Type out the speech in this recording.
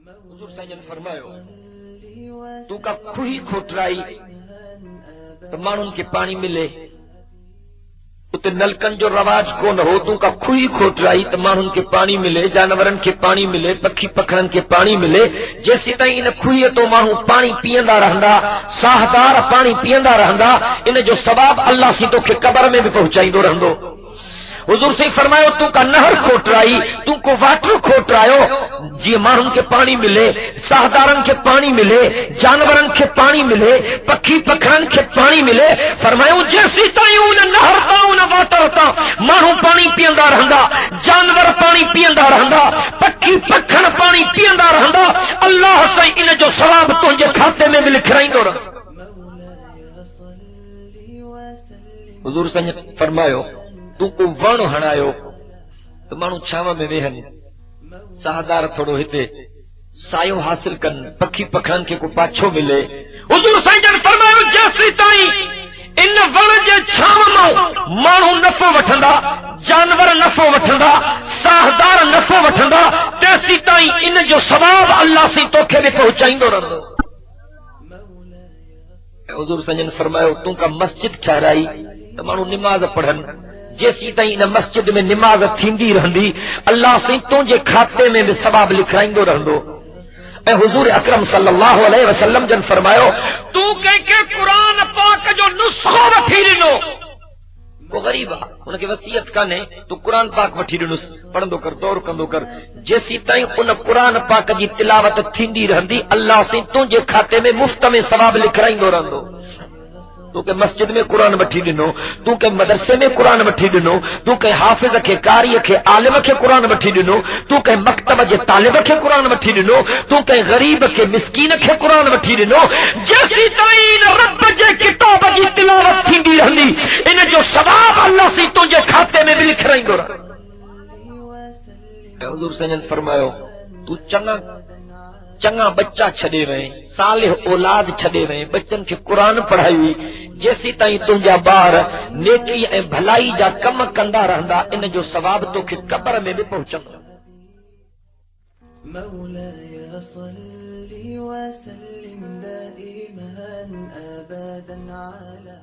हुजूर सजन फरमायो तू का खुही खोटराई तो माण्हुनि खे पानी मिले, उते नलकनि जो रवाज कोन हो, तू का खुही खोटराई तो माण्हुनि खे पानी मिले, जानवरनि खे पानी मिले, पखी पखड़नि खे पानी मिले। जेसीं ताईं इन खुहीअ तो माण्हू पानी पीअंदा रहंदा, साहदार पानी पीअंदा रहंदा, इन जो सवाब अल्लाह सी तोखे क़बर में भी पहुचाईंदो रहंदो। हुजूर से फरमायो तू का नहर खोटराई, तू को वाटर खोटरायो, जीअं माण्हुनि खे पानी मिले, साहदारनि खे पानी मिले, जानवरनि खे पानी मिले, पखी पखड़नि खे पानी मिले। फरमायो जेसीं ताईं उन नहर तां उन वाटर तां माण्हू पानी पीअंदा रहंदा, जानवर पानी पीअंदा रहंदा, पखी पखड़ पानी पीअंदा रहंदा, अल्लाह साईं इन जो सवाब तुंहिंजे खाते में बि लिखाईंदो रहंदो। हुजूर साईं फरमायो तू को वण हणायो तो माण्हू छांव में वेहनि, साहदार थोड़ो हिते सायो हासिल कनि, पखी पखड़नि खे को पाछो मिले। हुजूर साईं जन फरमायो जेसीं ताईं इन वण जे छांव मां माण्हू नफ़ो वठंदा, जानवर नफ़ो वठंदा, साहदार नफ़ो वठंदा, तेसीं ताईं इन जो सवाब अल्लाह सी तोखे बि पहुचाईंदो रहंदो। हुजूर साईं जन फरमायो तू का मस्जिद ठहराई तो माण्हू निमाज़ पढ़नि, जेसीं ताईं इन मस्जिद में निमाज़ थींदी रहंदी, अल्लाह साईं तुंहिंजे खाते में बि सवाब लिखाईंदो रहंदो। ऐं हुजूर अकरम सल्लल्लाहु अलैहि वसल्लम जन फरमायो तू कंहिंखे क़ुरान पाक जो नुस्ख़ो वठी ॾिनो, को ग़रीब आहे, हुनखे वसीयत कान्हे, तू क़ुरान पाक वठी ॾिनुसि, पढ़ंदो कर, दौर कंदो कर, जेसीं ताईं उन क़ुरान पाक जी तिलावत थींदी रहंदी, अल्लाह साईं तुंहिंजे खाते में मुफ़्त में सवाब लिखाईंदो रहंदो। तू के मस्जिद में कुरान वठी ॾिनो, तू के मदरसे में कुरान वठी ॾिनो, तू के हाफ़िज़ खे, कारी खे, आलिम खे कुरान वठी ॾिनो, तू के मक्तब जे तालिब खे कुरान वठी ॾिनो, तू के ग़रीब खे, मिस्कीन खे कुरान वठी ॾिनो, जेसीं ताईं रब जे किताब जी तिलावत थींदी रहंदी, इन जो सवाब अल्लाह सी तुंहिंजे खाते में बि लिखाईंदो रहंदो। हुजूर सजन फरमायो तू चङा बच्चा छॾे वएं, सालिह औलाद छॾे वएं, बच्चनि खे क़ुरान पढ़ाई हुई, जेसीं ताईं तुंहिंजा ॿार नेकी ऐं भलाई जा कम कंदा रहंदा, इन जो सवाब तोखे क़बर में बि पहुचंदो। मौलाया सल्ली व सल्लिम दाइमन अबदन अला